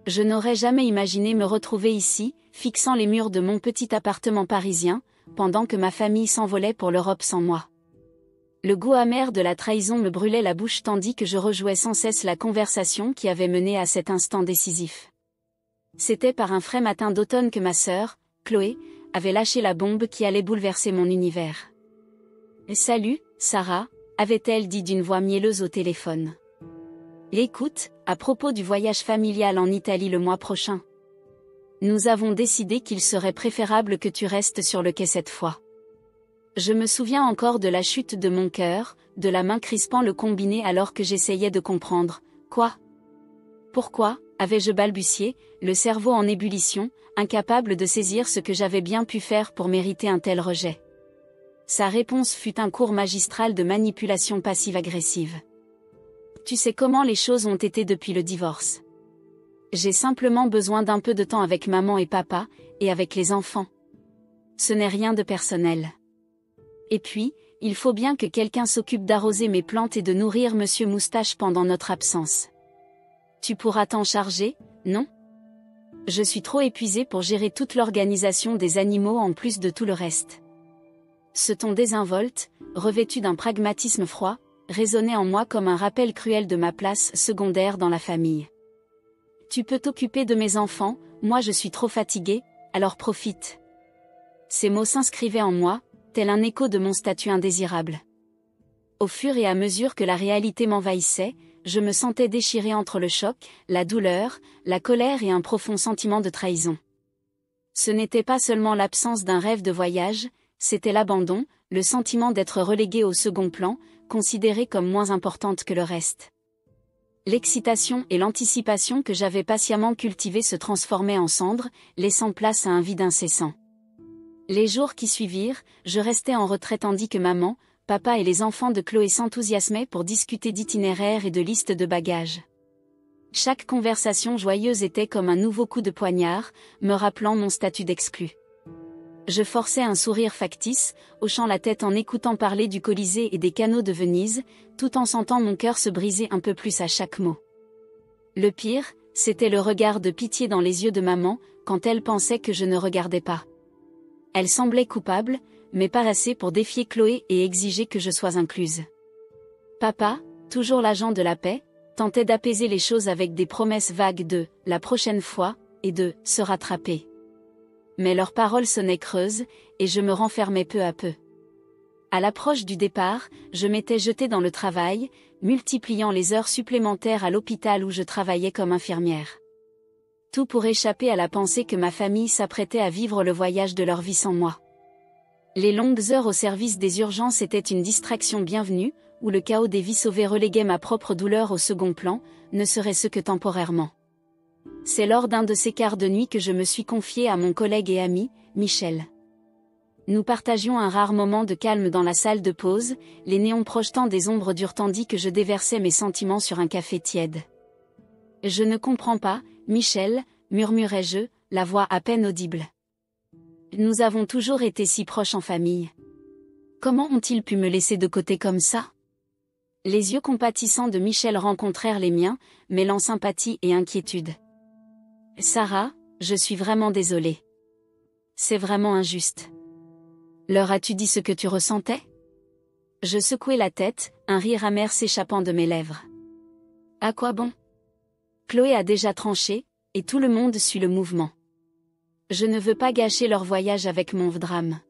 Je n'aurais jamais imaginé me retrouver ici, fixant les murs de mon petit appartement parisien, pendant que ma famille s'envolait pour l'Europe sans moi. Le goût amer de la trahison me brûlait la bouche tandis que je rejouais sans cesse la conversation qui avait mené à cet instant décisif. C'était par un frais matin d'automne que ma sœur, Chloé, avait lâché la bombe qui allait bouleverser mon univers. « Salut, Sarah », avait-elle dit d'une voix mielleuse au téléphone. « Écoute, à propos du voyage familial en Italie le mois prochain. Nous avons décidé qu'il serait préférable que tu restes sur le quai cette fois. » Je me souviens encore de la chute de mon cœur, de la main crispant le combiné alors que j'essayais de comprendre. « Quoi ? Pourquoi ?» avais-je balbutié, le cerveau en ébullition, incapable de saisir ce que j'avais bien pu faire pour mériter un tel rejet. Sa réponse fut un cours magistral de manipulation passive-agressive. « Tu sais comment les choses ont été depuis le divorce. J'ai simplement besoin d'un peu de temps avec maman et papa, et avec les enfants. Ce n'est rien de personnel. Et puis, il faut bien que quelqu'un s'occupe d'arroser mes plantes et de nourrir Monsieur Moustache pendant notre absence. Tu pourras t'en charger, non ? Je suis trop épuisée pour gérer toute l'organisation des animaux en plus de tout le reste. » Ce ton désinvolte, revêtu d'un pragmatisme froid, résonnait en moi comme un rappel cruel de ma place secondaire dans la famille. « Tu peux t'occuper de mes enfants, moi je suis trop fatiguée, alors profite. » Ces mots s'inscrivaient en moi, tel un écho de mon statut indésirable. Au fur et à mesure que la réalité m'envahissait, je me sentais déchirée entre le choc, la douleur, la colère et un profond sentiment de trahison. Ce n'était pas seulement l'absence d'un rêve de voyage, c'était l'abandon, le sentiment d'être reléguée au second plan, considérée comme moins importante que le reste. L'excitation et l'anticipation que j'avais patiemment cultivées se transformaient en cendres, laissant place à un vide incessant. Les jours qui suivirent, je restais en retrait tandis que maman, papa et les enfants de Chloé s'enthousiasmaient pour discuter d'itinéraires et de listes de bagages. Chaque conversation joyeuse était comme un nouveau coup de poignard, me rappelant mon statut d'exclu. Je forçais un sourire factice, hochant la tête en écoutant parler du Colisée et des canaux de Venise, tout en sentant mon cœur se briser un peu plus à chaque mot. Le pire, c'était le regard de pitié dans les yeux de maman, quand elle pensait que je ne regardais pas. Elle semblait coupable, mais pas assez pour défier Chloé et exiger que je sois incluse. Papa, toujours l'agent de la paix, tentait d'apaiser les choses avec des promesses vagues de « la prochaine fois » et de « se rattraper ». Mais leurs paroles sonnaient creuses, et je me renfermais peu à peu. À l'approche du départ, je m'étais jetée dans le travail, multipliant les heures supplémentaires à l'hôpital où je travaillais comme infirmière. Tout pour échapper à la pensée que ma famille s'apprêtait à vivre le voyage de leur vie sans moi. Les longues heures au service des urgences étaient une distraction bienvenue, où le chaos des vies sauvées reléguait ma propre douleur au second plan, ne serait-ce que temporairement. C'est lors d'un de ces quarts de nuit que je me suis confiée à mon collègue et ami, Michel. Nous partagions un rare moment de calme dans la salle de pause, les néons projetant des ombres dures tandis que je déversais mes sentiments sur un café tiède. « Je ne comprends pas, Michel, » murmurai-je, la voix à peine audible. « Nous avons toujours été si proches en famille. Comment ont-ils pu me laisser de côté comme ça ?» Les yeux compatissants de Michel rencontrèrent les miens, mêlant sympathie et inquiétude. « Sarah, je suis vraiment désolée. C'est vraiment injuste. Leur as-tu dit ce que tu ressentais ?» Je secouai la tête, un rire amer s'échappant de mes lèvres. « À quoi bon ? Chloé a déjà tranché, et tout le monde suit le mouvement. Je ne veux pas gâcher leur voyage avec mon drame. »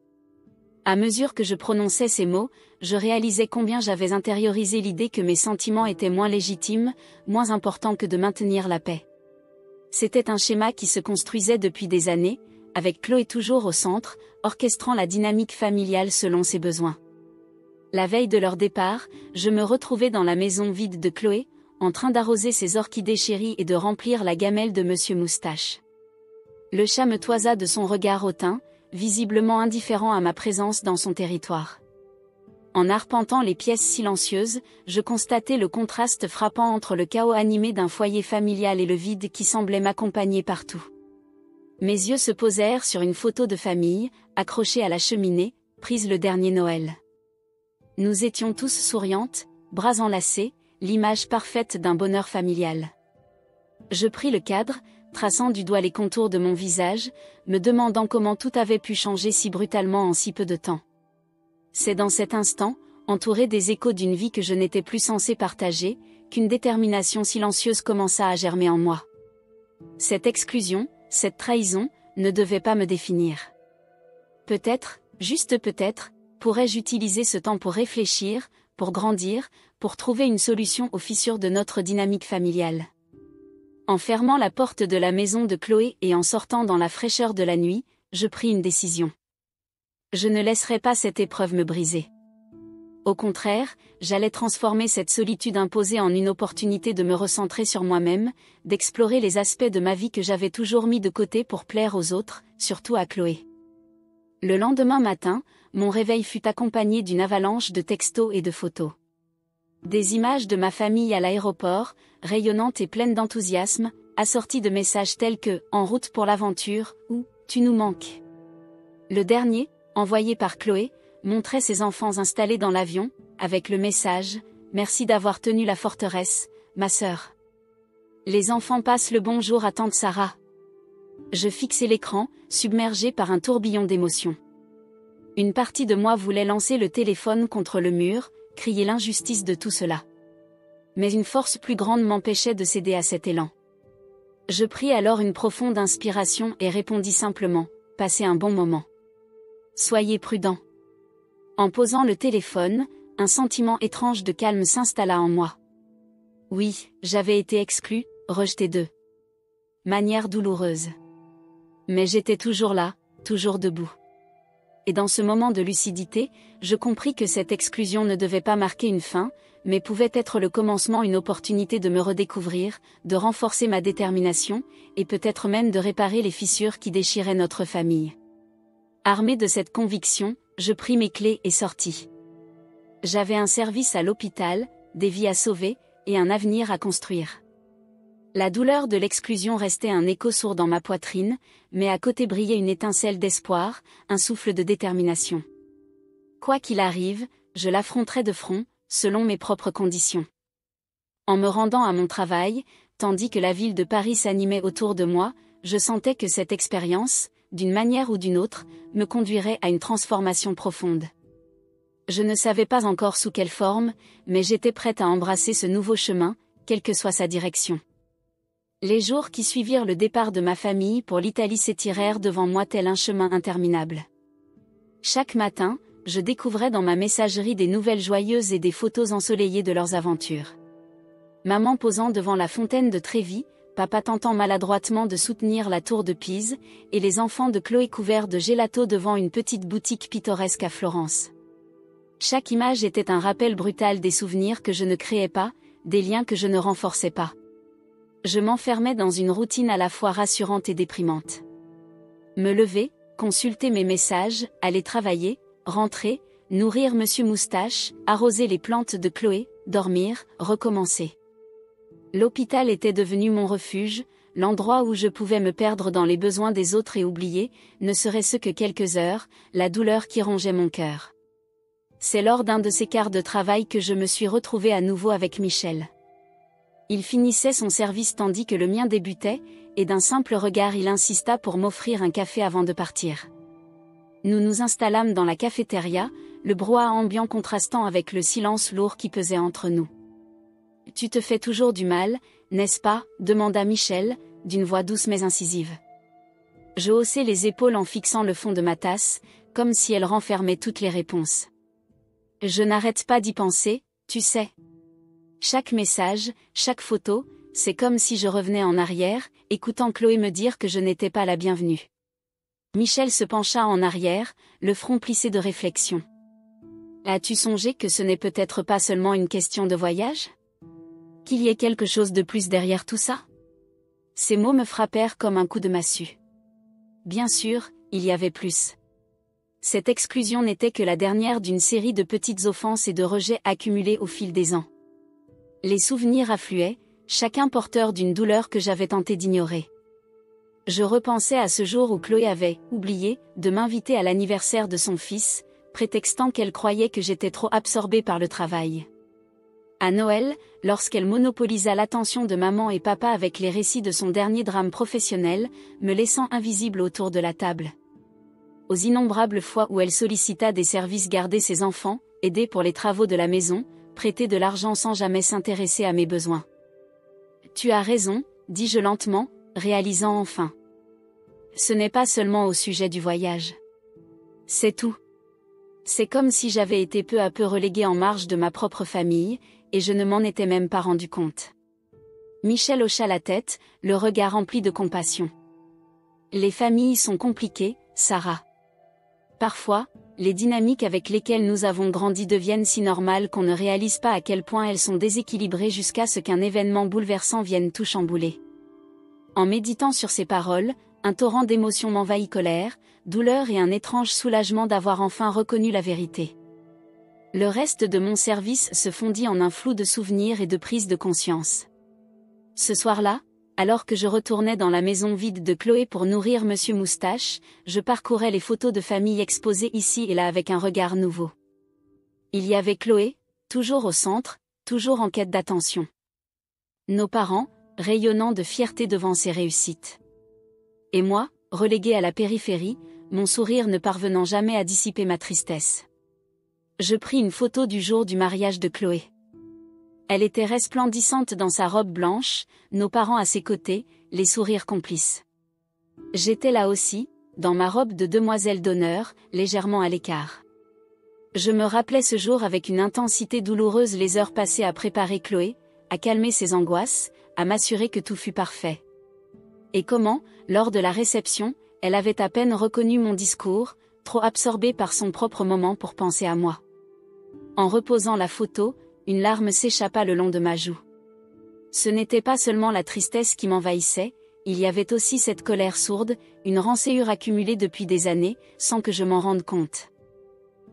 À mesure que je prononçais ces mots, je réalisais combien j'avais intériorisé l'idée que mes sentiments étaient moins légitimes, moins importants que de maintenir la paix. C'était un schéma qui se construisait depuis des années, avec Chloé toujours au centre, orchestrant la dynamique familiale selon ses besoins. La veille de leur départ, je me retrouvais dans la maison vide de Chloé, en train d'arroser ses orchidées chéries et de remplir la gamelle de Monsieur Moustache. Le chat me toisa de son regard hautain, visiblement indifférent à ma présence dans son territoire. En arpentant les pièces silencieuses, je constatais le contraste frappant entre le chaos animé d'un foyer familial et le vide qui semblait m'accompagner partout. Mes yeux se posèrent sur une photo de famille, accrochée à la cheminée, prise le dernier Noël. Nous étions tous souriantes, bras enlacés, l'image parfaite d'un bonheur familial. Je pris le cadre, traçant du doigt les contours de mon visage, me demandant comment tout avait pu changer si brutalement en si peu de temps. C'est dans cet instant, entouré des échos d'une vie que je n'étais plus censée partager, qu'une détermination silencieuse commença à germer en moi. Cette exclusion, cette trahison, ne devait pas me définir. Peut-être, juste peut-être, pourrais-je utiliser ce temps pour réfléchir, pour grandir, pour trouver une solution aux fissures de notre dynamique familiale. En fermant la porte de la maison de Chloé et en sortant dans la fraîcheur de la nuit, je pris une décision. Je ne laisserai pas cette épreuve me briser. Au contraire, j'allais transformer cette solitude imposée en une opportunité de me recentrer sur moi-même, d'explorer les aspects de ma vie que j'avais toujours mis de côté pour plaire aux autres, surtout à Chloé. Le lendemain matin, mon réveil fut accompagné d'une avalanche de textos et de photos. Des images de ma famille à l'aéroport, rayonnantes et pleines d'enthousiasme, assorties de messages tels que « En route pour l'aventure » ou « Tu nous manques ». Le dernier, envoyé par Chloé, montrait ses enfants installés dans l'avion, avec le message « Merci d'avoir tenu la forteresse, ma sœur. Les enfants passent le bonjour à tante Sarah. » Je fixai l'écran, submergé par un tourbillon d'émotions. Une partie de moi voulait lancer le téléphone contre le mur, crier l'injustice de tout cela. Mais une force plus grande m'empêchait de céder à cet élan. Je pris alors une profonde inspiration et répondis simplement « Passez un bon moment. Soyez prudents. » En posant le téléphone, un sentiment étrange de calme s'installa en moi. Oui, j'avais été exclue, rejetée de manière douloureuse. Mais j'étais toujours là, toujours debout. Et dans ce moment de lucidité, je compris que cette exclusion ne devait pas marquer une fin, mais pouvait être le commencement, une opportunité de me redécouvrir, de renforcer ma détermination, et peut-être même de réparer les fissures qui déchiraient notre famille. Armé de cette conviction, je pris mes clés et sortis. J'avais un service à l'hôpital, des vies à sauver, et un avenir à construire. La douleur de l'exclusion restait un écho sourd dans ma poitrine, mais à côté brillait une étincelle d'espoir, un souffle de détermination. Quoi qu'il arrive, je l'affronterai de front, selon mes propres conditions. En me rendant à mon travail, tandis que la ville de Paris s'animait autour de moi, je sentais que cette expérience, d'une manière ou d'une autre, me conduirait à une transformation profonde. Je ne savais pas encore sous quelle forme, mais j'étais prête à embrasser ce nouveau chemin, quelle que soit sa direction. Les jours qui suivirent le départ de ma famille pour l'Italie s'étirèrent devant moi tel un chemin interminable. Chaque matin, je découvrais dans ma messagerie des nouvelles joyeuses et des photos ensoleillées de leurs aventures. Maman posant devant la fontaine de Trévi, papa tentant maladroitement de soutenir la tour de Pise, et les enfants de Chloé couverts de gelato devant une petite boutique pittoresque à Florence. Chaque image était un rappel brutal des souvenirs que je ne créais pas, des liens que je ne renforçais pas. Je m'enfermais dans une routine à la fois rassurante et déprimante. Me lever, consulter mes messages, aller travailler, rentrer, nourrir Monsieur Moustache, arroser les plantes de Chloé, dormir, recommencer. L'hôpital était devenu mon refuge, l'endroit où je pouvais me perdre dans les besoins des autres et oublier, ne serait-ce que quelques heures, la douleur qui rongeait mon cœur. C'est lors d'un de ces quarts de travail que je me suis retrouvée à nouveau avec Michel. Il finissait son service tandis que le mien débutait, et d'un simple regard il insista pour m'offrir un café avant de partir. Nous nous installâmes dans la cafétéria, le brouhaha ambiant contrastant avec le silence lourd qui pesait entre nous. « Tu te fais toujours du mal, n'est-ce pas ?» demanda Michel, d'une voix douce mais incisive. Je haussai les épaules en fixant le fond de ma tasse, comme si elle renfermait toutes les réponses. Je n'arrête pas d'y penser, tu sais. Chaque message, chaque photo, c'est comme si je revenais en arrière, écoutant Chloé me dire que je n'étais pas la bienvenue. Michel se pencha en arrière, le front plissé de réflexion. As-tu songé que ce n'est peut-être pas seulement une question de voyage ? Qu'il y ait quelque chose de plus derrière tout ça ? Ces mots me frappèrent comme un coup de massue. Bien sûr, il y avait plus. Cette exclusion n'était que la dernière d'une série de petites offenses et de rejets accumulés au fil des ans. Les souvenirs affluaient, chacun porteur d'une douleur que j'avais tenté d'ignorer. Je repensais à ce jour où Chloé avait oublié de m'inviter à l'anniversaire de son fils, prétextant qu'elle croyait que j'étais trop absorbée par le travail. À Noël, lorsqu'elle monopolisa l'attention de maman et papa avec les récits de son dernier drame professionnel, me laissant invisible autour de la table. Aux innombrables fois où elle sollicita des services, garder ses enfants, aider pour les travaux de la maison, prêter de l'argent sans jamais s'intéresser à mes besoins. Tu as raison, dis-je lentement, réalisant enfin. Ce n'est pas seulement au sujet du voyage. C'est tout. C'est comme si j'avais été peu à peu reléguée en marge de ma propre famille, et je ne m'en étais même pas rendu compte. Michel hocha la tête, le regard rempli de compassion. Les familles sont compliquées, Sarah. Parfois, les dynamiques avec lesquelles nous avons grandi deviennent si normales qu'on ne réalise pas à quel point elles sont déséquilibrées jusqu'à ce qu'un événement bouleversant vienne tout chambouler. En méditant sur ces paroles, un torrent d'émotions m'envahit, colère, douleur et un étrange soulagement d'avoir enfin reconnu la vérité. Le reste de mon service se fondit en un flou de souvenirs et de prise de conscience. Ce soir-là, alors que je retournais dans la maison vide de Chloé pour nourrir Monsieur Moustache, je parcourais les photos de famille exposées ici et là avec un regard nouveau. Il y avait Chloé, toujours au centre, toujours en quête d'attention. Nos parents, rayonnant de fierté devant ses réussites. Et moi, relégué à la périphérie, mon sourire ne parvenant jamais à dissiper ma tristesse. Je pris une photo du jour du mariage de Chloé. Elle était resplendissante dans sa robe blanche, nos parents à ses côtés, les sourires complices. J'étais là aussi, dans ma robe de demoiselle d'honneur, légèrement à l'écart. Je me rappelais ce jour avec une intensité douloureuse, les heures passées à préparer Chloé, à calmer ses angoisses, à m'assurer que tout fût parfait. Et comment, lors de la réception, elle avait à peine reconnu mon discours, trop absorbée par son propre moment pour penser à moi. En reposant la photo, une larme s'échappa le long de ma joue. Ce n'était pas seulement la tristesse qui m'envahissait, il y avait aussi cette colère sourde, une rancœur accumulée depuis des années, sans que je m'en rende compte.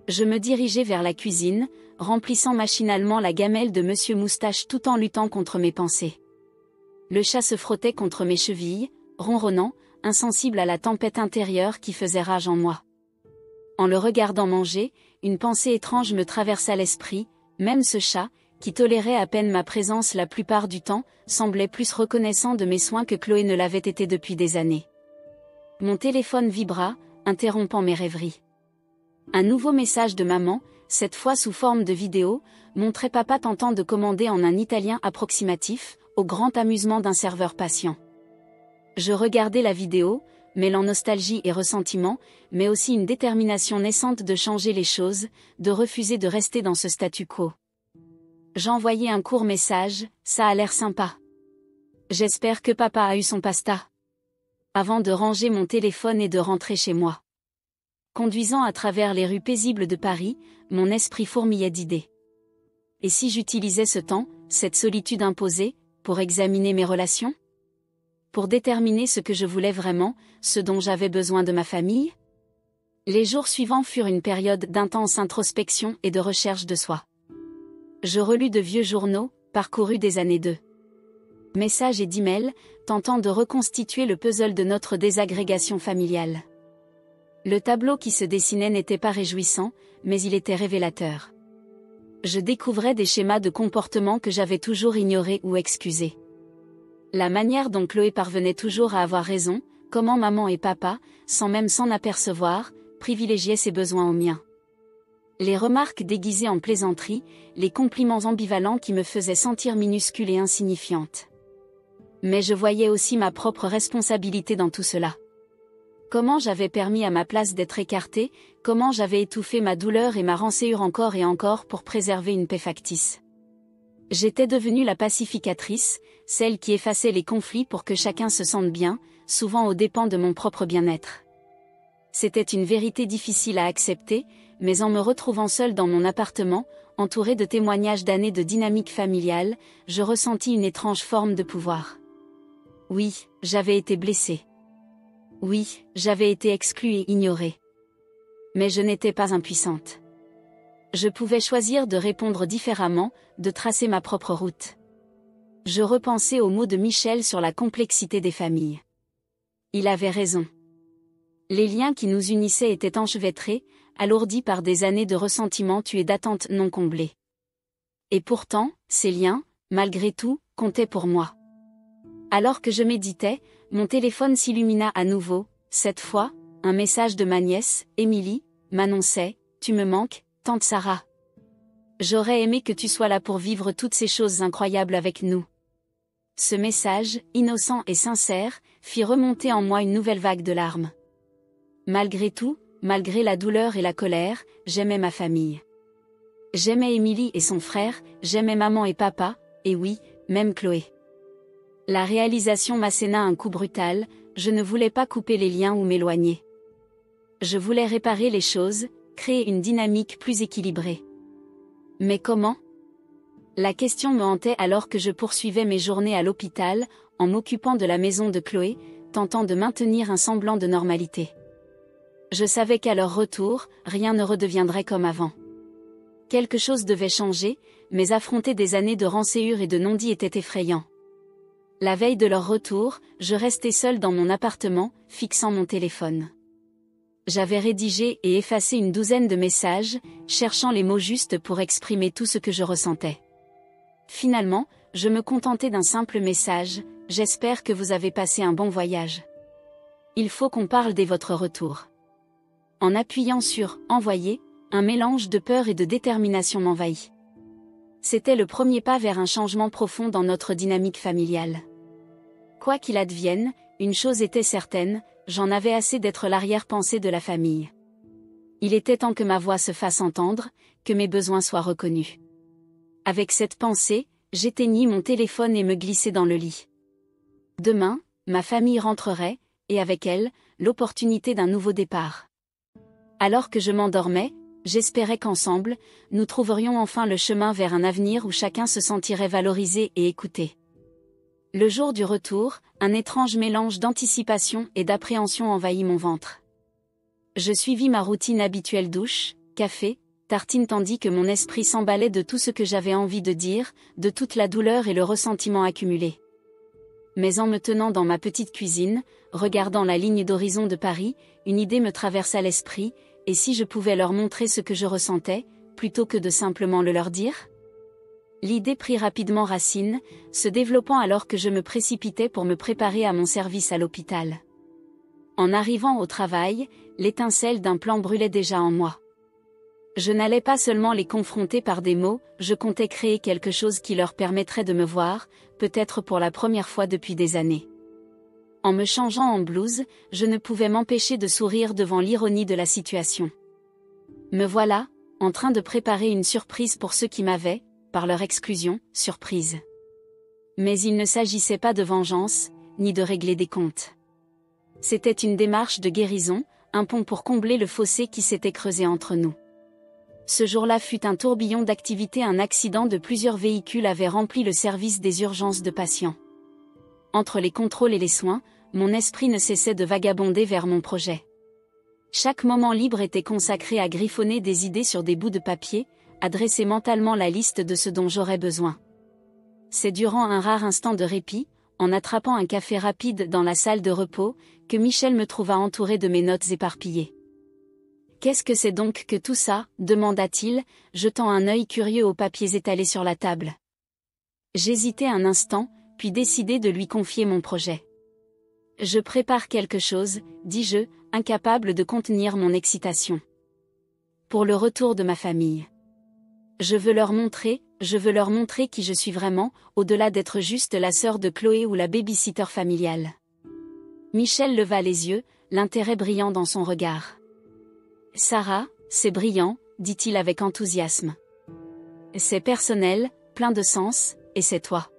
Je me dirigeai vers la cuisine, remplissant machinalement la gamelle de Monsieur Moustache tout en luttant contre mes pensées. Le chat se frottait contre mes chevilles, ronronnant, insensible à la tempête intérieure qui faisait rage en moi. En le regardant manger, une pensée étrange me traversa l'esprit, même ce chat, qui tolérait à peine ma présence la plupart du temps, semblait plus reconnaissant de mes soins que Chloé ne l'avait été depuis des années. Mon téléphone vibra, interrompant mes rêveries. Un nouveau message de maman, cette fois sous forme de vidéo, montrait papa tentant de commander en un italien approximatif, au grand amusement d'un serveur patient. Je regardais la vidéo, mêlant nostalgie et ressentiment, mais aussi une détermination naissante de changer les choses, de refuser de rester dans ce statu quo. J'envoyai un court message, ça a l'air sympa. J'espère que papa a eu son pasta. Avant de ranger mon téléphone et de rentrer chez moi. Conduisant à travers les rues paisibles de Paris, mon esprit fourmillait d'idées. Et si j'utilisais ce temps, cette solitude imposée, pour examiner mes relations ? Pour déterminer ce que je voulais vraiment, ce dont j'avais besoin de ma famille ? Les jours suivants furent une période d'intense introspection et de recherche de soi. Je relus de vieux journaux, parcourus des années de messages et d'emails, tentant de reconstituer le puzzle de notre désagrégation familiale. Le tableau qui se dessinait n'était pas réjouissant, mais il était révélateur. Je découvrais des schémas de comportement que j'avais toujours ignorés ou excusés. La manière dont Chloé parvenait toujours à avoir raison, comment maman et papa, sans même s'en apercevoir, privilégiaient ses besoins aux miens. Les remarques déguisées en plaisanterie, les compliments ambivalents qui me faisaient sentir minuscule et insignifiante. Mais je voyais aussi ma propre responsabilité dans tout cela. Comment j'avais permis à ma place d'être écartée, comment j'avais étouffé ma douleur et ma rancœur encore et encore pour préserver une paix factice. J'étais devenue la pacificatrice, celle qui effaçait les conflits pour que chacun se sente bien, souvent aux dépens de mon propre bien-être. C'était une vérité difficile à accepter, mais en me retrouvant seule dans mon appartement, entourée de témoignages d'années de dynamique familiale, je ressentis une étrange forme de pouvoir. Oui, j'avais été blessée. Oui, j'avais été exclue et ignorée. Mais je n'étais pas impuissante. Je pouvais choisir de répondre différemment, de tracer ma propre route. Je repensais aux mots de Michel sur la complexité des familles. Il avait raison. Les liens qui nous unissaient étaient enchevêtrés, alourdis par des années de ressentiment tués d'attentes non comblées. Et pourtant, ces liens, malgré tout, comptaient pour moi. Alors que je méditais, mon téléphone s'illumina à nouveau. Cette fois, un message de ma nièce, Émilie, m'annonçait « Tu me manques, tante Sarah. J'aurais aimé que tu sois là pour vivre toutes ces choses incroyables avec nous. » Ce message, innocent et sincère, fit remonter en moi une nouvelle vague de larmes. Malgré tout, malgré la douleur et la colère, j'aimais ma famille. J'aimais Émilie et son frère, j'aimais maman et papa, et oui, même Chloé. La réalisation m'asséna un coup brutal, je ne voulais pas couper les liens ou m'éloigner. Je voulais réparer les choses, créer une dynamique plus équilibrée. Mais comment ? La question me hantait alors que je poursuivais mes journées à l'hôpital, en m'occupant de la maison de Chloé, tentant de maintenir un semblant de normalité. Je savais qu'à leur retour, rien ne redeviendrait comme avant. Quelque chose devait changer, mais affronter des années de rançéure et de non-dit était effrayant. La veille de leur retour, je restais seule dans mon appartement, fixant mon téléphone. J'avais rédigé et effacé une douzaine de messages, cherchant les mots justes pour exprimer tout ce que je ressentais. Finalement, je me contentais d'un simple message, « J'espère que vous avez passé un bon voyage. Il faut qu'on parle dès votre retour. » En appuyant sur « Envoyer », un mélange de peur et de détermination m'envahit. C'était le premier pas vers un changement profond dans notre dynamique familiale. Quoi qu'il advienne, une chose était certaine, j'en avais assez d'être l'arrière-pensée de la famille. Il était temps que ma voix se fasse entendre, que mes besoins soient reconnus. Avec cette pensée, j'éteignis mon téléphone et me glissai dans le lit. Demain, ma famille rentrerait, et avec elle, l'opportunité d'un nouveau départ. Alors que je m'endormais, j'espérais qu'ensemble, nous trouverions enfin le chemin vers un avenir où chacun se sentirait valorisé et écouté. Le jour du retour, un étrange mélange d'anticipation et d'appréhension envahit mon ventre. Je suivis ma routine habituelle douche, café, tartine tandis que mon esprit s'emballait de tout ce que j'avais envie de dire, de toute la douleur et le ressentiment accumulés. Mais en me tenant dans ma petite cuisine, regardant la ligne d'horizon de Paris, une idée me traversa l'esprit, et si je pouvais leur montrer ce que je ressentais, plutôt que de simplement le leur dire ? L'idée prit rapidement racine, se développant alors que je me précipitais pour me préparer à mon service à l'hôpital. En arrivant au travail, l'étincelle d'un plan brûlait déjà en moi. Je n'allais pas seulement les confronter par des mots, je comptais créer quelque chose qui leur permettrait de me voir, peut-être pour la première fois depuis des années. En me changeant en blouse, je ne pouvais m'empêcher de sourire devant l'ironie de la situation. Me voilà, en train de préparer une surprise pour ceux qui m'avaient, par leur exclusion, surprise. Mais il ne s'agissait pas de vengeance, ni de régler des comptes. C'était une démarche de guérison, un pont pour combler le fossé qui s'était creusé entre nous. Ce jour-là fut un tourbillon d'activités. Un accident de plusieurs véhicules avait rempli le service des urgences de patients. Entre les contrôles et les soins, mon esprit ne cessait de vagabonder vers mon projet. Chaque moment libre était consacré à griffonner des idées sur des bouts de papier, à dresser mentalement la liste de ce dont j'aurais besoin. C'est durant un rare instant de répit, en attrapant un café rapide dans la salle de repos, que Michel me trouva entouré de mes notes éparpillées. « Qu'est-ce que c'est donc que tout ça ?» demanda-t-il, jetant un œil curieux aux papiers étalés sur la table. J'hésitai un instant, puis décidai de lui confier mon projet. « Je prépare quelque chose, » dis-je, incapable de contenir mon excitation. « Pour le retour de ma famille. Je veux leur montrer qui je suis vraiment, au-delà d'être juste la sœur de Chloé ou la baby-sitter familiale. » Michel leva les yeux, l'intérêt brillant dans son regard. « Sarah, c'est brillant, » dit-il avec enthousiasme. « C'est personnel, plein de sens, et c'est toi.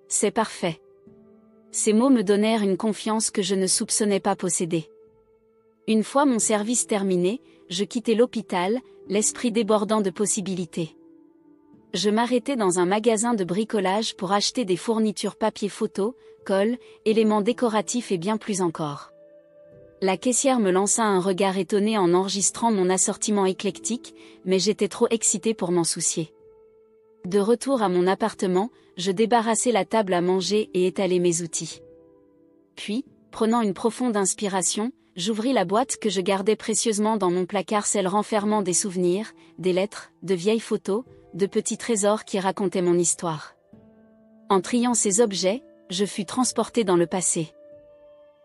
C'est parfait. » Ces mots me donnèrent une confiance que je ne soupçonnais pas posséder. Une fois mon service terminé, je quittai l'hôpital, l'esprit débordant de possibilités. Je m'arrêtai dans un magasin de bricolage pour acheter des fournitures papier photo, colle, éléments décoratifs et bien plus encore. La caissière me lança un regard étonné en enregistrant mon assortiment éclectique, mais j'étais trop excitée pour m'en soucier. De retour à mon appartement, je débarrassai la table à manger et étalai mes outils. Puis, prenant une profonde inspiration, j'ouvris la boîte que je gardais précieusement dans mon placard, celle renfermant des souvenirs, des lettres, de vieilles photos, de petits trésors qui racontaient mon histoire. En triant ces objets, je fus transportée dans le passé.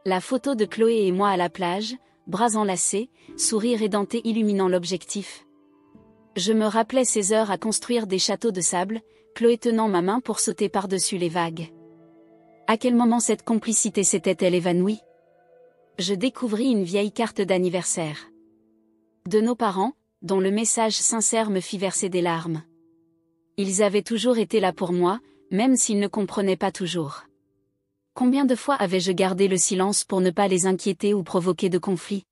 La photo de Chloé et moi à la plage, bras enlacés, sourire édenté illuminant l'objectif. Je me rappelais ces heures à construire des châteaux de sable, Chloé tenant ma main pour sauter par-dessus les vagues. À quel moment cette complicité s'était-elle évanouie? Je découvris une vieille carte d'anniversaire de nos parents, dont le message sincère me fit verser des larmes. Ils avaient toujours été là pour moi, même s'ils ne comprenaient pas toujours. Combien de fois avais-je gardé le silence pour ne pas les inquiéter ou provoquer de conflits?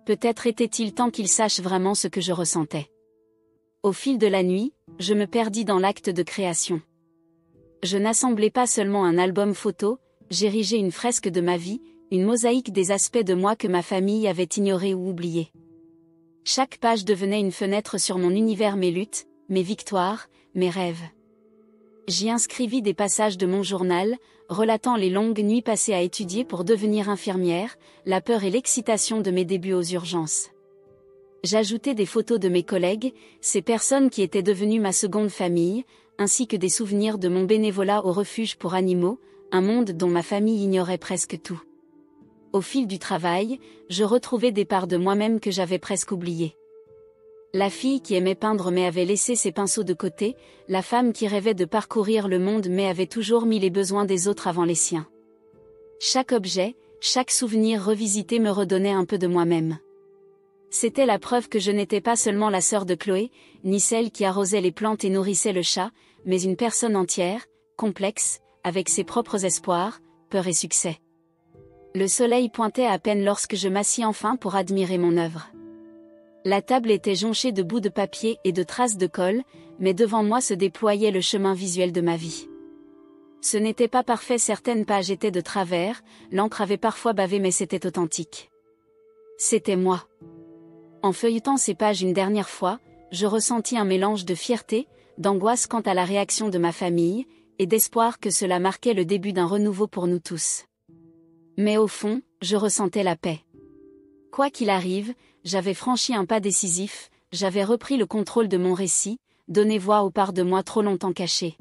Peut-être était-il temps qu'ils sachent vraiment ce que je ressentais. Au fil de la nuit, je me perdis dans l'acte de création. Je n'assemblais pas seulement un album photo, j'érigeais une fresque de ma vie, une mosaïque des aspects de moi que ma famille avait ignorés ou oubliés. Chaque page devenait une fenêtre sur mon univers, mes luttes, mes victoires, mes rêves. J'y inscrivis des passages de mon journal, relatant les longues nuits passées à étudier pour devenir infirmière, la peur et l'excitation de mes débuts aux urgences. J'ajoutais des photos de mes collègues, ces personnes qui étaient devenues ma seconde famille, ainsi que des souvenirs de mon bénévolat au refuge pour animaux, un monde dont ma famille ignorait presque tout. Au fil du travail, je retrouvais des parts de moi-même que j'avais presque oubliées. La fille qui aimait peindre mais avait laissé ses pinceaux de côté, la femme qui rêvait de parcourir le monde mais avait toujours mis les besoins des autres avant les siens. Chaque objet, chaque souvenir revisité me redonnait un peu de moi-même. C'était la preuve que je n'étais pas seulement la sœur de Chloé, ni celle qui arrosait les plantes et nourrissait le chat, mais une personne entière, complexe, avec ses propres espoirs, peurs et succès. Le soleil pointait à peine lorsque je m'assis enfin pour admirer mon œuvre. La table était jonchée de bouts de papier et de traces de colle, mais devant moi se déployait le chemin visuel de ma vie. Ce n'était pas parfait, certaines pages étaient de travers, l'encre avait parfois bavé mais c'était authentique. C'était moi. En feuilletant ces pages une dernière fois, je ressentis un mélange de fierté, d'angoisse quant à la réaction de ma famille, et d'espoir que cela marquait le début d'un renouveau pour nous tous. Mais au fond, je ressentais la paix. Quoi qu'il arrive, j'avais franchi un pas décisif, j'avais repris le contrôle de mon récit, donné voix aux parts de moi trop longtemps cachées.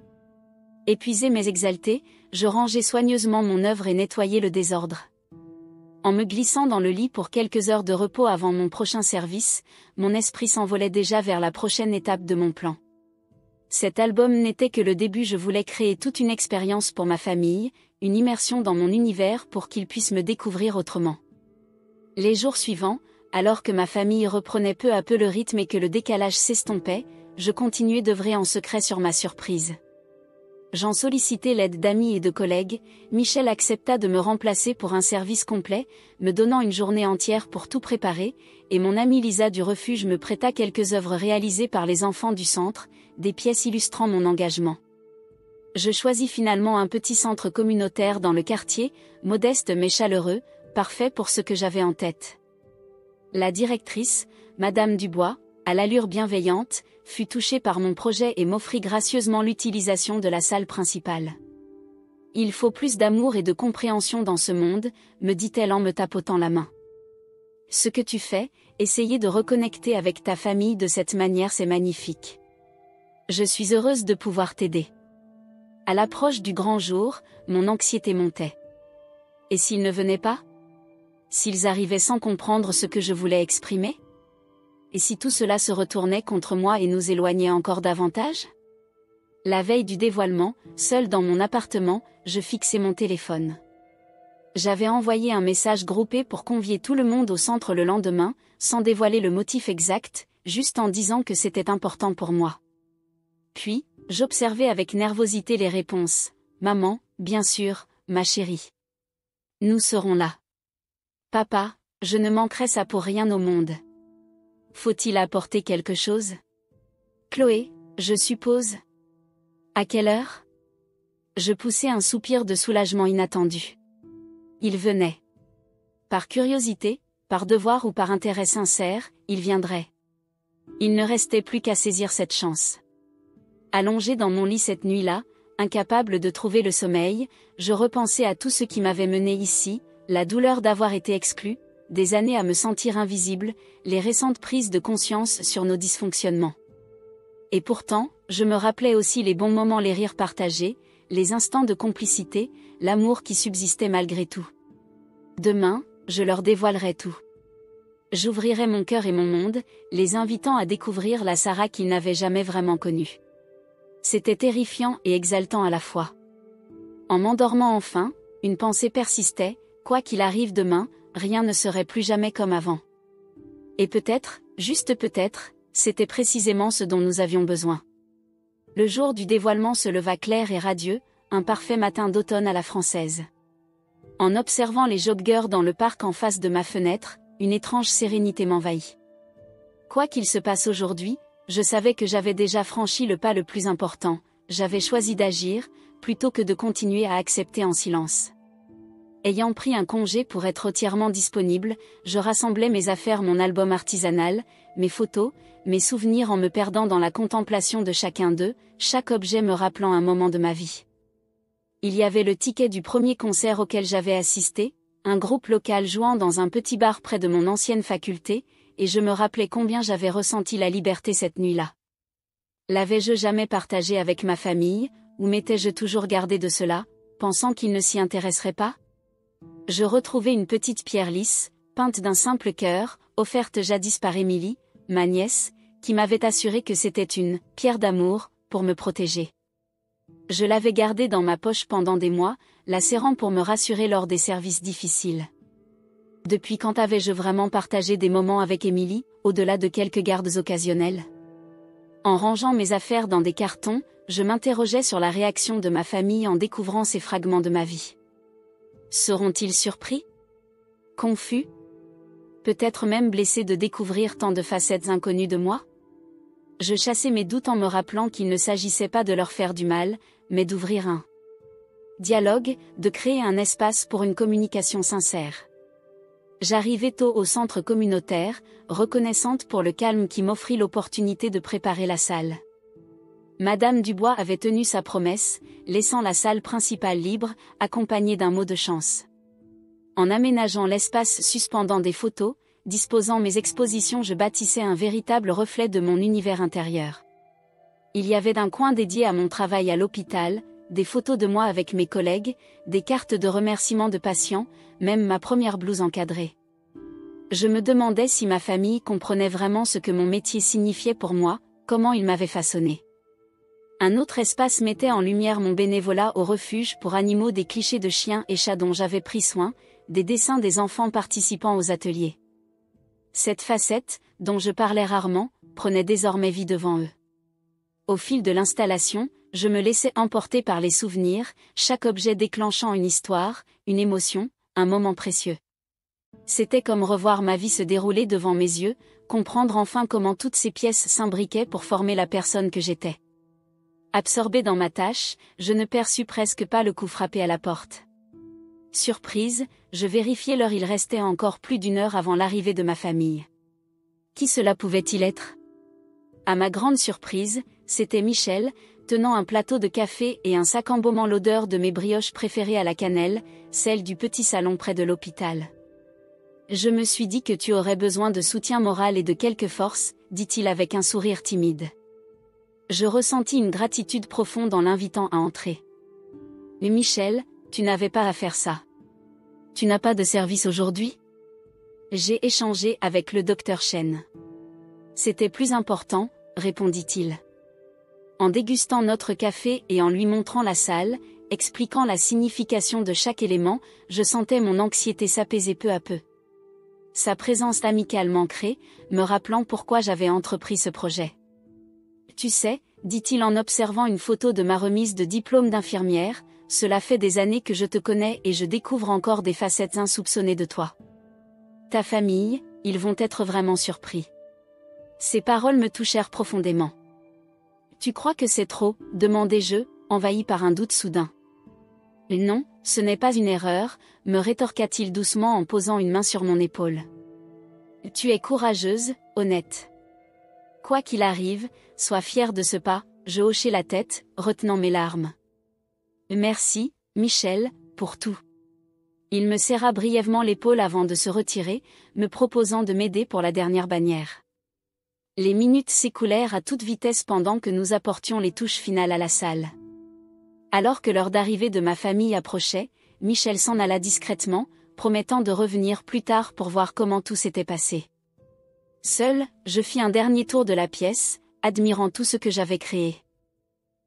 Épuisé mais exalté, je rangeais soigneusement mon œuvre et nettoyais le désordre. En me glissant dans le lit pour quelques heures de repos avant mon prochain service, mon esprit s'envolait déjà vers la prochaine étape de mon plan. Cet album n'était que le début, je voulais créer toute une expérience pour ma famille, une immersion dans mon univers pour qu'ils puissent me découvrir autrement. Les jours suivants, alors que ma famille reprenait peu à peu le rythme et que le décalage s'estompait, je continuais d'œuvrer en secret sur ma surprise. J'en sollicitais l'aide d'amis et de collègues, Michel accepta de me remplacer pour un service complet, me donnant une journée entière pour tout préparer, et mon amie Lisa du refuge me prêta quelques œuvres réalisées par les enfants du centre, des pièces illustrant mon engagement. Je choisis finalement un petit centre communautaire dans le quartier, modeste mais chaleureux, parfait pour ce que j'avais en tête. La directrice, Madame Dubois, à l'allure bienveillante, fut touchée par mon projet et m'offrit gracieusement l'utilisation de la salle principale. « Il faut plus d'amour et de compréhension dans ce monde », me dit-elle en me tapotant la main. « Ce que tu fais, essayer de reconnecter avec ta famille de cette manière, c'est magnifique. Je suis heureuse de pouvoir t'aider. » À l'approche du grand jour, mon anxiété montait. Et s'ils ne venaient pas? S'ils arrivaient sans comprendre ce que je voulais exprimer? Et si tout cela se retournait contre moi et nous éloignait encore davantage? La veille du dévoilement, seule dans mon appartement, je fixais mon téléphone. J'avais envoyé un message groupé pour convier tout le monde au centre le lendemain, sans dévoiler le motif exact, juste en disant que c'était important pour moi. Puis, j'observais avec nervosité les réponses. « Maman, bien sûr, ma chérie. Nous serons là. Papa, je ne manquerai ça pour rien au monde. Faut-il apporter quelque chose? Chloé, je suppose. À quelle heure? » Je poussai un soupir de soulagement inattendu. Il venait. Par curiosité, par devoir ou par intérêt sincère, il viendrait. Il ne restait plus qu'à saisir cette chance. Allongé dans mon lit cette nuit-là, incapable de trouver le sommeil, je repensais à tout ce qui m'avait mené ici, la douleur d'avoir été exclu, des années à me sentir invisible, les récentes prises de conscience sur nos dysfonctionnements. Et pourtant, je me rappelais aussi les bons moments, les rires partagés, les instants de complicité, l'amour qui subsistait malgré tout. Demain, je leur dévoilerai tout. J'ouvrirai mon cœur et mon monde, les invitant à découvrir la Sarah qu'ils n'avaient jamais vraiment connue. C'était terrifiant et exaltant à la fois. En m'endormant enfin, une pensée persistait, quoi qu'il arrive demain, rien ne serait plus jamais comme avant. Et peut-être, juste peut-être, c'était précisément ce dont nous avions besoin. Le jour du dévoilement se leva clair et radieux, un parfait matin d'automne à la française. En observant les joggeurs dans le parc en face de ma fenêtre, une étrange sérénité m'envahit. Quoi qu'il se passe aujourd'hui, je savais que j'avais déjà franchi le pas le plus important, j'avais choisi d'agir, plutôt que de continuer à accepter en silence. Ayant pris un congé pour être entièrement disponible, je rassemblais mes affaires, mon album artisanal, mes photos, mes souvenirs en me perdant dans la contemplation de chacun d'eux, chaque objet me rappelant un moment de ma vie. Il y avait le ticket du premier concert auquel j'avais assisté, un groupe local jouant dans un petit bar près de mon ancienne faculté, et je me rappelais combien j'avais ressenti la liberté cette nuit-là. L'avais-je jamais partagé avec ma famille, ou m'étais-je toujours gardé de cela, pensant qu'ils ne s'y intéresseraient pas? Je retrouvais une petite pierre lisse, peinte d'un simple cœur, offerte jadis par Émilie, ma nièce, qui m'avait assuré que c'était une « pierre d'amour » pour me protéger. Je l'avais gardée dans ma poche pendant des mois, la serrant pour me rassurer lors des services difficiles. Depuis quand avais-je vraiment partagé des moments avec Émilie, au-delà de quelques gardes occasionnels? En rangeant mes affaires dans des cartons, je m'interrogeais sur la réaction de ma famille en découvrant ces fragments de ma vie. Seront-ils surpris? Confus? Peut-être même blessés de découvrir tant de facettes inconnues de moi? Je chassais mes doutes en me rappelant qu'il ne s'agissait pas de leur faire du mal, mais d'ouvrir un dialogue, de créer un espace pour une communication sincère. J'arrivais tôt au centre communautaire, reconnaissante pour le calme qui m'offrit l'opportunité de préparer la salle. Madame Dubois avait tenu sa promesse, laissant la salle principale libre, accompagnée d'un mot de chance. En aménageant l'espace suspendant des photos, disposant mes expositions, je bâtissais un véritable reflet de mon univers intérieur. Il y avait un coin dédié à mon travail à l'hôpital, des photos de moi avec mes collègues, des cartes de remerciements de patients, même ma première blouse encadrée. Je me demandais si ma famille comprenait vraiment ce que mon métier signifiait pour moi, comment il m'avait façonné. Un autre espace mettait en lumière mon bénévolat au refuge pour animaux, des clichés de chiens et chats dont j'avais pris soin, des dessins des enfants participant aux ateliers. Cette facette, dont je parlais rarement, prenait désormais vie devant eux. Au fil de l'installation, je me laissais emporter par les souvenirs, chaque objet déclenchant une histoire, une émotion, un moment précieux. C'était comme revoir ma vie se dérouler devant mes yeux, comprendre enfin comment toutes ces pièces s'imbriquaient pour former la personne que j'étais. Absorbé dans ma tâche, je ne perçus presque pas le coup frappé à la porte. Surprise, je vérifiai l'heure, il restait encore plus d'une heure avant l'arrivée de ma famille. Qui cela pouvait-il être? À ma grande surprise, c'était Michel, tenant un plateau de café et un sac embaumant l'odeur de mes brioches préférées à la cannelle, celle du petit salon près de l'hôpital. Je me suis dit que tu aurais besoin de soutien moral et de quelque force, dit-il avec un sourire timide. Je ressentis une gratitude profonde en l'invitant à entrer. Mais Michel, tu n'avais pas à faire ça. Tu n'as pas de service aujourd'hui? J'ai échangé avec le docteur Chen. C'était plus important, répondit-il. En dégustant notre café et en lui montrant la salle, expliquant la signification de chaque élément, je sentais mon anxiété s'apaiser peu à peu. Sa présence amicale m'ancrait, me rappelant pourquoi j'avais entrepris ce projet. Tu sais, dit-il en observant une photo de ma remise de diplôme d'infirmière, cela fait des années que je te connais et je découvre encore des facettes insoupçonnées de toi. Ta famille, ils vont être vraiment surpris. Ces paroles me touchèrent profondément. Tu crois que c'est trop, demandai-je, envahi par un doute soudain. Non, ce n'est pas une erreur, me rétorqua-t-il doucement en posant une main sur mon épaule. Tu es courageuse, honnête. Quoi qu'il arrive, sois fière de ce pas, je hochai la tête, retenant mes larmes. Merci, Michel, pour tout. Il me serra brièvement l'épaule avant de se retirer, me proposant de m'aider pour la dernière bannière. Les minutes s'écoulèrent à toute vitesse pendant que nous apportions les touches finales à la salle. Alors que l'heure d'arrivée de ma famille approchait, Michel s'en alla discrètement, promettant de revenir plus tard pour voir comment tout s'était passé. Seul, je fis un dernier tour de la pièce, admirant tout ce que j'avais créé.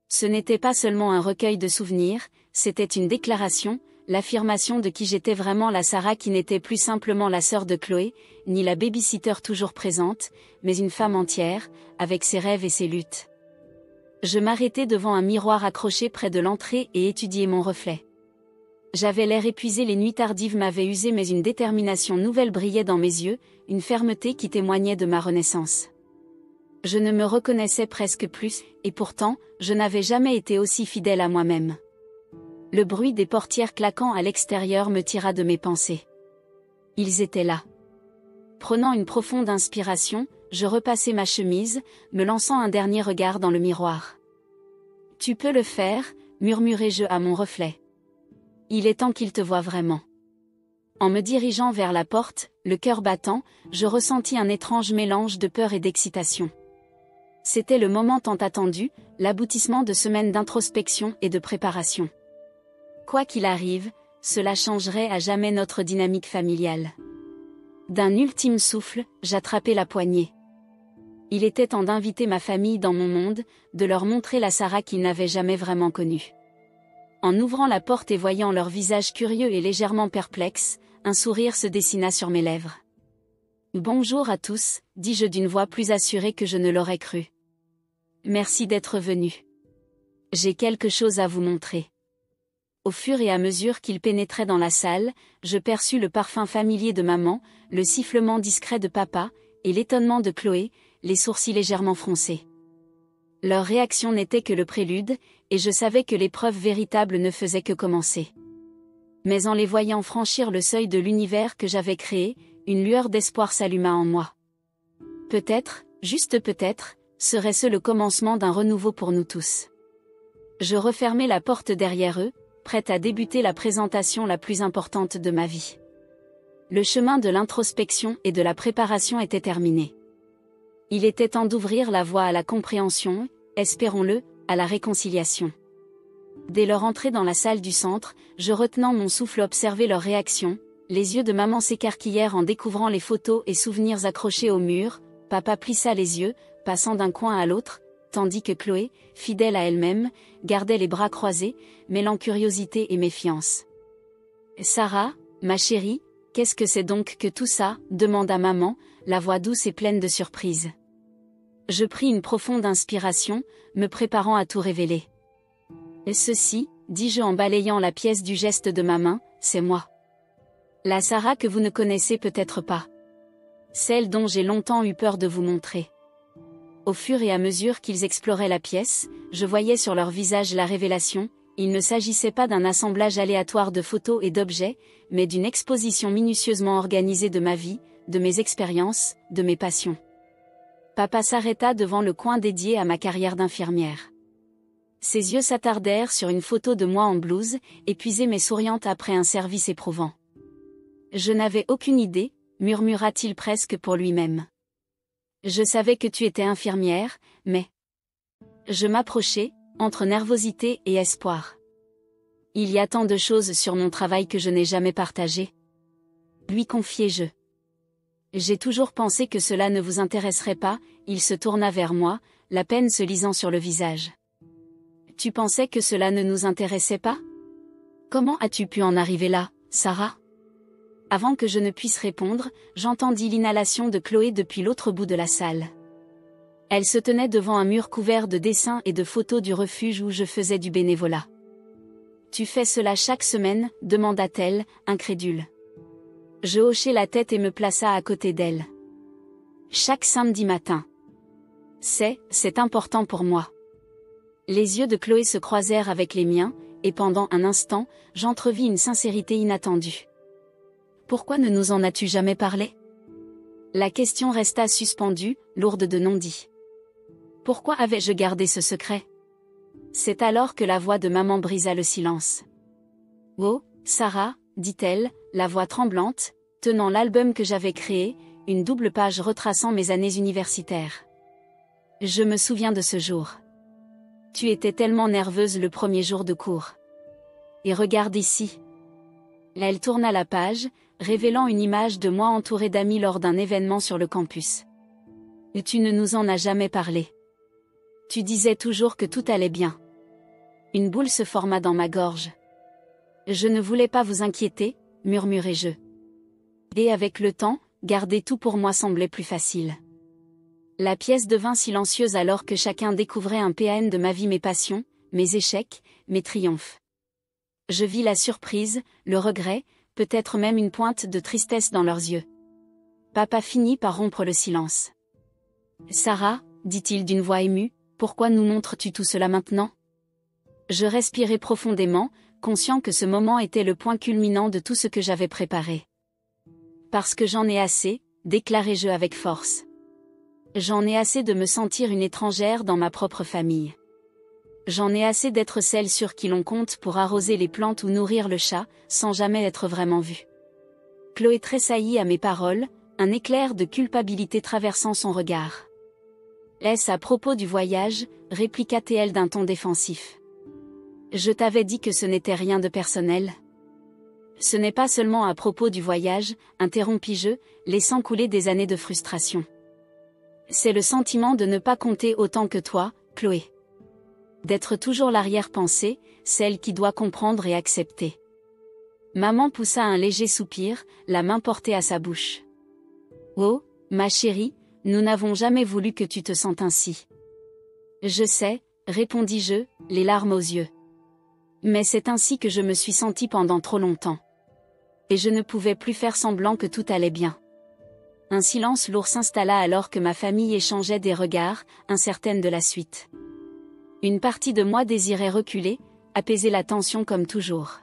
Ce n'était pas seulement un recueil de souvenirs, c'était une déclaration, l'affirmation de qui j'étais vraiment, la Sarah qui n'était plus simplement la sœur de Chloé, ni la baby-sitter toujours présente, mais une femme entière, avec ses rêves et ses luttes. Je m'arrêtai devant un miroir accroché près de l'entrée et étudiai mon reflet. J'avais l'air épuisé, les nuits tardives m'avaient usé, mais une détermination nouvelle brillait dans mes yeux, une fermeté qui témoignait de ma renaissance. Je ne me reconnaissais presque plus, et pourtant, je n'avais jamais été aussi fidèle à moi-même. Le bruit des portières claquant à l'extérieur me tira de mes pensées. Ils étaient là. Prenant une profonde inspiration, je repassai ma chemise, me lançant un dernier regard dans le miroir. « Tu peux le faire », murmurai-je à mon reflet. « Il est temps qu'il te voie vraiment. » En me dirigeant vers la porte, le cœur battant, je ressentis un étrange mélange de peur et d'excitation. C'était le moment tant attendu, l'aboutissement de semaines d'introspection et de préparation. Quoi qu'il arrive, cela changerait à jamais notre dynamique familiale. D'un ultime souffle, j'attrapai la poignée. Il était temps d'inviter ma famille dans mon monde, de leur montrer la Sarah qu'ils n'avaient jamais vraiment connue. En ouvrant la porte et voyant leur visage curieux et légèrement perplexe, un sourire se dessina sur mes lèvres. « Bonjour à tous », dis-je d'une voix plus assurée que je ne l'aurais cru. « Merci d'être venus. J'ai quelque chose à vous montrer. » Au fur et à mesure qu'ils pénétraient dans la salle, je perçus le parfum familier de maman, le sifflement discret de papa, et l'étonnement de Chloé, les sourcils légèrement froncés. Leur réaction n'était que le prélude, et je savais que l'épreuve véritable ne faisait que commencer. Mais en les voyant franchir le seuil de l'univers que j'avais créé, une lueur d'espoir s'alluma en moi. Peut-être, juste peut-être, serait-ce le commencement d'un renouveau pour nous tous. Je refermai la porte derrière eux, prête à débuter la présentation la plus importante de ma vie. Le chemin de l'introspection et de la préparation était terminé. Il était temps d'ouvrir la voie à la compréhension, espérons-le, à la réconciliation. Dès leur entrée dans la salle du centre, je retenant mon souffle observais leur réaction, les yeux de maman s'écarquillèrent en découvrant les photos et souvenirs accrochés au mur, papa plissa les yeux, passant d'un coin à l'autre, tandis que Chloé, fidèle à elle-même, gardait les bras croisés, mêlant curiosité et méfiance. « Sarah, ma chérie, qu'est-ce que c'est donc que tout ça ?» demanda maman, la voix douce et pleine de surprise. Je pris une profonde inspiration, me préparant à tout révéler. « Ceci, dis-je en balayant la pièce du geste de ma main, c'est moi. La Sarah que vous ne connaissez peut-être pas. Celle dont j'ai longtemps eu peur de vous montrer. » Au fur et à mesure qu'ils exploraient la pièce, je voyais sur leur visage la révélation, il ne s'agissait pas d'un assemblage aléatoire de photos et d'objets, mais d'une exposition minutieusement organisée de ma vie, de mes expériences, de mes passions. Papa s'arrêta devant le coin dédié à ma carrière d'infirmière. Ses yeux s'attardèrent sur une photo de moi en blouse, épuisée mais souriante après un service éprouvant. « Je n'avais aucune idée », murmura-t-il presque pour lui-même. « Je savais que tu étais infirmière, mais... » Je m'approchai, entre nervosité et espoir. « Il y a tant de choses sur mon travail que je n'ai jamais partagées. » Lui confiai-je. « J'ai toujours pensé que cela ne vous intéresserait pas », il se tourna vers moi, la peine se lisant sur le visage. « Tu pensais que cela ne nous intéressait pas ? Comment as-tu pu en arriver là, Sarah ?» Avant que je ne puisse répondre, j'entendis l'inhalation de Chloé depuis l'autre bout de la salle. Elle se tenait devant un mur couvert de dessins et de photos du refuge où je faisais du bénévolat. « Tu fais cela chaque semaine ?» demanda-t-elle, incrédule. Je hochai la tête et me plaça à côté d'elle. « Chaque samedi matin. C'est important pour moi. » Les yeux de Chloé se croisèrent avec les miens, et pendant un instant, j'entrevis une sincérité inattendue. « Pourquoi ne nous en as-tu jamais parlé ?» La question resta suspendue, lourde de non-dits. Pourquoi avais-je gardé ce secret ? C'est alors que la voix de maman brisa le silence. « Oh, Sarah, dit-elle, la voix tremblante, tenant l'album que j'avais créé, une double page retraçant mes années universitaires. Je me souviens de ce jour. Tu étais tellement nerveuse le premier jour de cours. Et regarde ici. Elle tourna la page, révélant une image de moi entourée d'amis lors d'un événement sur le campus. Et tu ne nous en as jamais parlé. Tu disais toujours que tout allait bien. Une boule se forma dans ma gorge. Je ne voulais pas vous inquiéter, murmurai-je. Et avec le temps, garder tout pour moi semblait plus facile. La pièce devint silencieuse alors que chacun découvrait un PN de ma vie, mes passions, mes échecs, mes triomphes. Je vis la surprise, le regret, peut-être même une pointe de tristesse dans leurs yeux. Papa finit par rompre le silence. Sarah, dit-il d'une voix émue, pourquoi nous montres-tu tout cela maintenant ? Je respirai profondément, conscient que ce moment était le point culminant de tout ce que j'avais préparé. Parce que j'en ai assez, déclarai-je avec force. J'en ai assez de me sentir une étrangère dans ma propre famille. J'en ai assez d'être celle sur qui l'on compte pour arroser les plantes ou nourrir le chat, sans jamais être vraiment vue. Chloé tressaillit à mes paroles, un éclair de culpabilité traversant son regard. Est-ce à propos du voyage, répliqua-t-elle d'un ton défensif. Je t'avais dit que ce n'était rien de personnel. Ce n'est pas seulement à propos du voyage, interrompis-je, laissant couler des années de frustration. C'est le sentiment de ne pas compter autant que toi, Chloé. D'être toujours l'arrière-pensée, celle qui doit comprendre et accepter. Maman poussa un léger soupir, la main portée à sa bouche. Oh, ma chérie, nous n'avons jamais voulu que tu te sentes ainsi. Je sais, répondis-je, les larmes aux yeux. Mais c'est ainsi que je me suis sentie pendant trop longtemps. Et je ne pouvais plus faire semblant que tout allait bien. Un silence lourd s'installa alors que ma famille échangeait des regards, incertaine de la suite. Une partie de moi désirait reculer, apaiser la tension comme toujours.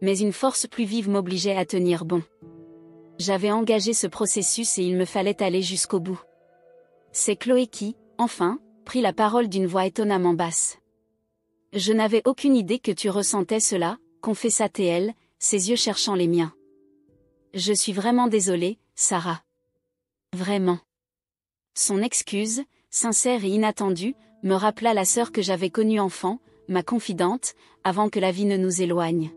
Mais une force plus vive m'obligeait à tenir bon. J'avais engagé ce processus et il me fallait aller jusqu'au bout. C'est Chloé qui, enfin, prit la parole d'une voix étonnamment basse. Je n'avais aucune idée que tu ressentais cela, confessa-t-elle, ses yeux cherchant les miens. Je suis vraiment désolée, Sarah. Vraiment. Son excuse, sincère et inattendue, me rappela la sœur que j'avais connue enfant, ma confidente, avant que la vie ne nous éloigne.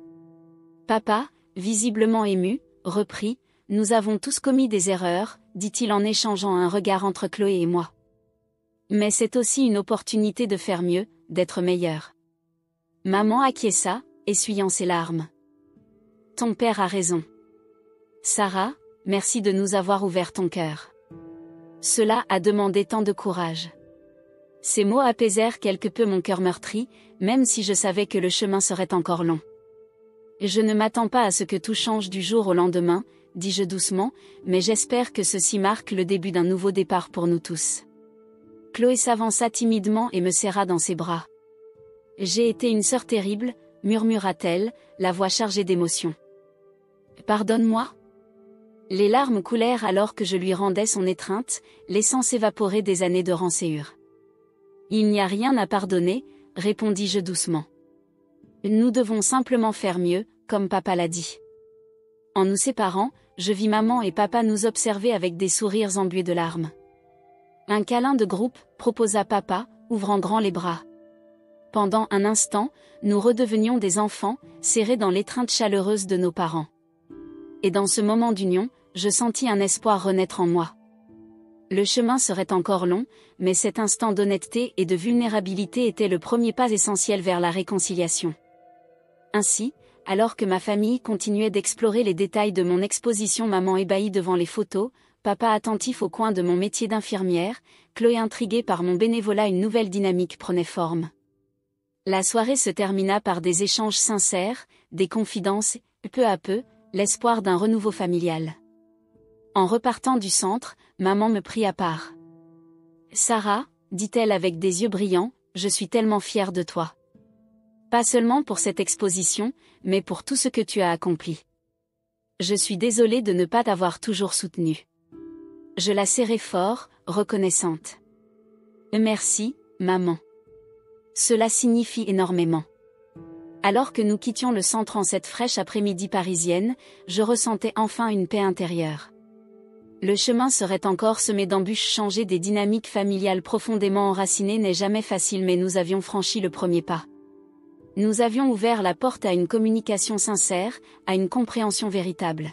Papa, visiblement ému, reprit, « Nous avons tous commis des erreurs », dit-il en échangeant un regard entre Chloé et moi. Mais c'est aussi une opportunité de faire mieux, d'être meilleur. Maman acquiesça, essuyant ses larmes. Ton père a raison. Sarah, merci de nous avoir ouvert ton cœur. Cela a demandé tant de courage. Ces mots apaisèrent quelque peu mon cœur meurtri, même si je savais que le chemin serait encore long. Je ne m'attends pas à ce que tout change du jour au lendemain, dis-je doucement, mais j'espère que ceci marque le début d'un nouveau départ pour nous tous. Chloé s'avança timidement et me serra dans ses bras. J'ai été une sœur terrible, murmura-t-elle, la voix chargée d'émotion. Pardonne-moi ? Les larmes coulèrent alors que je lui rendais son étreinte, laissant s'évaporer des années de rancœur. Il n'y a rien à pardonner, répondis-je doucement. Nous devons simplement faire mieux, comme papa l'a dit. En nous séparant, je vis maman et papa nous observer avec des sourires embués de larmes. Un câlin de groupe, proposa papa, ouvrant grand les bras. Pendant un instant, nous redevenions des enfants, serrés dans l'étreinte chaleureuse de nos parents. Et dans ce moment d'union, je sentis un espoir renaître en moi. Le chemin serait encore long, mais cet instant d'honnêteté et de vulnérabilité était le premier pas essentiel vers la réconciliation. Ainsi, alors que ma famille continuait d'explorer les détails de mon exposition, maman ébahie devant les photos, papa attentif au coin de mon métier d'infirmière, Chloé intriguée par mon bénévolat, une nouvelle dynamique prenait forme. La soirée se termina par des échanges sincères, des confidences, et peu à peu, l'espoir d'un renouveau familial. En repartant du centre, maman me prit à part. « Sarah, dit-elle avec des yeux brillants, je suis tellement fière de toi. Pas seulement pour cette exposition, mais pour tout ce que tu as accompli. Je suis désolée de ne pas t'avoir toujours soutenue. » Je la serrai fort, reconnaissante. « Merci, maman. Cela signifie énormément. » Alors que nous quittions le centre en cette fraîche après-midi parisienne, je ressentais enfin une paix intérieure. Le chemin serait encore semé d'embûches. Changer des dynamiques familiales profondément enracinées n'est jamais facile, mais nous avions franchi le premier pas. Nous avions ouvert la porte à une communication sincère, à une compréhension véritable.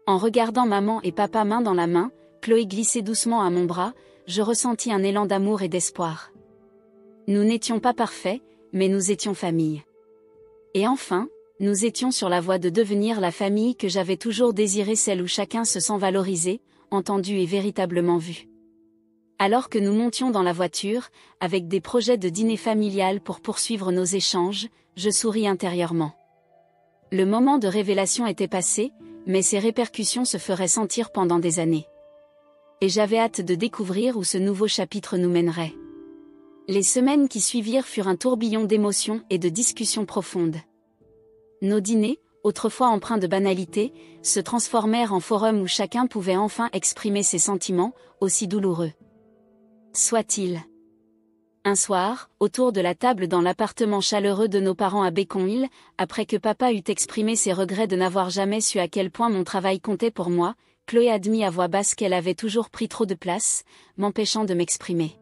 En regardant maman et papa main dans la main, Chloé glissait doucement à mon bras, je ressentis un élan d'amour et d'espoir. Nous n'étions pas parfaits, mais nous étions famille. Et enfin, nous étions sur la voie de devenir la famille que j'avais toujours désirée, celle où chacun se sent valorisé, entendu et véritablement vu. Alors que nous montions dans la voiture, avec des projets de dîner familial pour poursuivre nos échanges, je souris intérieurement. Le moment de révélation était passé, mais ses répercussions se feraient sentir pendant des années. Et j'avais hâte de découvrir où ce nouveau chapitre nous mènerait. Les semaines qui suivirent furent un tourbillon d'émotions et de discussions profondes. Nos dîners, autrefois empreints de banalité, se transformèrent en forums où chacun pouvait enfin exprimer ses sentiments, aussi douloureux soit-il. Un soir, autour de la table dans l'appartement chaleureux de nos parents à Beacon Hill, après que papa eut exprimé ses regrets de n'avoir jamais su à quel point mon travail comptait pour moi, Chloé admit à voix basse qu'elle avait toujours pris trop de place, m'empêchant de m'exprimer.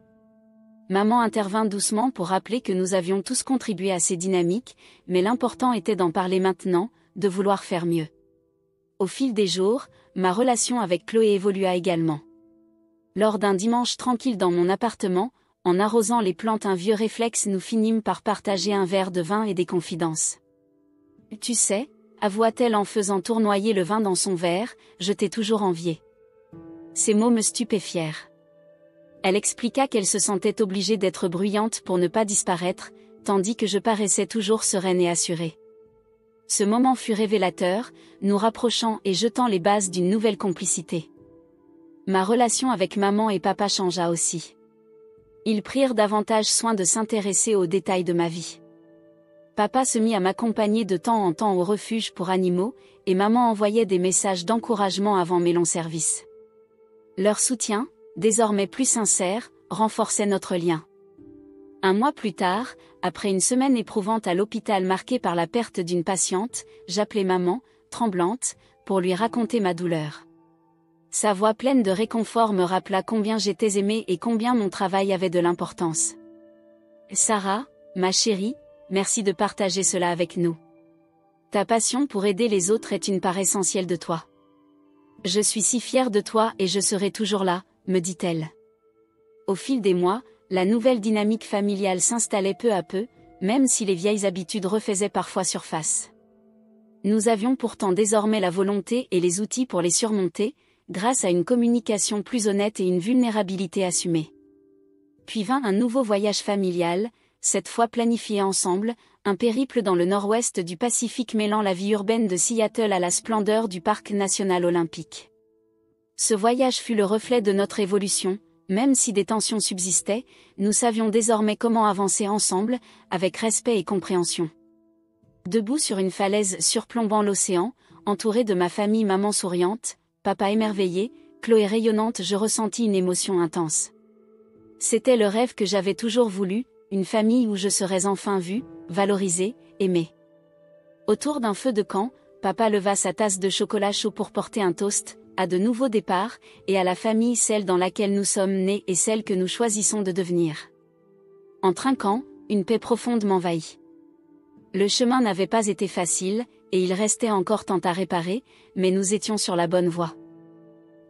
Maman intervint doucement pour rappeler que nous avions tous contribué à ces dynamiques, mais l'important était d'en parler maintenant, de vouloir faire mieux. Au fil des jours, ma relation avec Chloé évolua également. Lors d'un dimanche tranquille dans mon appartement, en arrosant les plantes, un vieux réflexe, nous finîmes par partager un verre de vin et des confidences. « Tu sais », avoua-t-elle en faisant tournoyer le vin dans son verre, « je t'ai toujours envié. » Ces mots me stupéfièrent. Elle expliqua qu'elle se sentait obligée d'être bruyante pour ne pas disparaître, tandis que je paraissais toujours sereine et assurée. Ce moment fut révélateur, nous rapprochant et jetant les bases d'une nouvelle complicité. Ma relation avec maman et papa changea aussi. Ils prirent davantage soin de s'intéresser aux détails de ma vie. Papa se mit à m'accompagner de temps en temps au refuge pour animaux, et maman envoyait des messages d'encouragement avant mes longs services. Leur soutien, désormais plus sincère, renforçait notre lien. Un mois plus tard, après une semaine éprouvante à l'hôpital marquée par la perte d'une patiente, j'appelai maman, tremblante, pour lui raconter ma douleur. Sa voix pleine de réconfort me rappela combien j'étais aimée et combien mon travail avait de l'importance. « Sarah, ma chérie, merci de partager cela avec nous. Ta passion pour aider les autres est une part essentielle de toi. Je suis si fière de toi et je serai toujours là, » me dit-elle. Au fil des mois, la nouvelle dynamique familiale s'installait peu à peu, même si les vieilles habitudes refaisaient parfois surface. Nous avions pourtant désormais la volonté et les outils pour les surmonter, grâce à une communication plus honnête et une vulnérabilité assumée. Puis vint un nouveau voyage familial, cette fois planifié ensemble, un périple dans le nord-ouest du Pacifique mêlant la vie urbaine de Seattle à la splendeur du parc national olympique. Ce voyage fut le reflet de notre évolution, même si des tensions subsistaient, nous savions désormais comment avancer ensemble, avec respect et compréhension. Debout sur une falaise surplombant l'océan, entouré de ma famille, maman souriante, papa émerveillé, Chloé rayonnante, je ressentis une émotion intense. C'était le rêve que j'avais toujours voulu, une famille où je serais enfin vue, valorisée, aimée. Autour d'un feu de camp, papa leva sa tasse de chocolat chaud pour porter un toast, à de nouveaux départs, et à la famille, celle dans laquelle nous sommes nés et celle que nous choisissons de devenir. En trinquant, une paix profonde m'envahit. Le chemin n'avait pas été facile, et il restait encore tant à réparer, mais nous étions sur la bonne voie.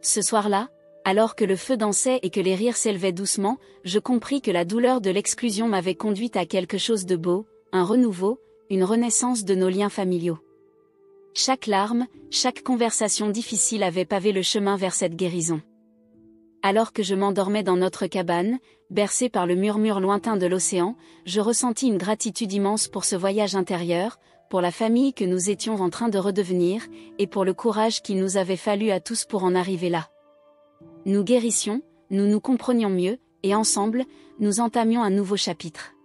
Ce soir-là, alors que le feu dansait et que les rires s'élevaient doucement, je compris que la douleur de l'exclusion m'avait conduite à quelque chose de beau, un renouveau, une renaissance de nos liens familiaux. Chaque larme, chaque conversation difficile avait pavé le chemin vers cette guérison. Alors que je m'endormais dans notre cabane, bercé par le murmure lointain de l'océan, je ressentis une gratitude immense pour ce voyage intérieur, pour la famille que nous étions en train de redevenir, et pour le courage qu'il nous avait fallu à tous pour en arriver là. Nous guérissions, nous nous comprenions mieux, et ensemble, nous entamions un nouveau chapitre.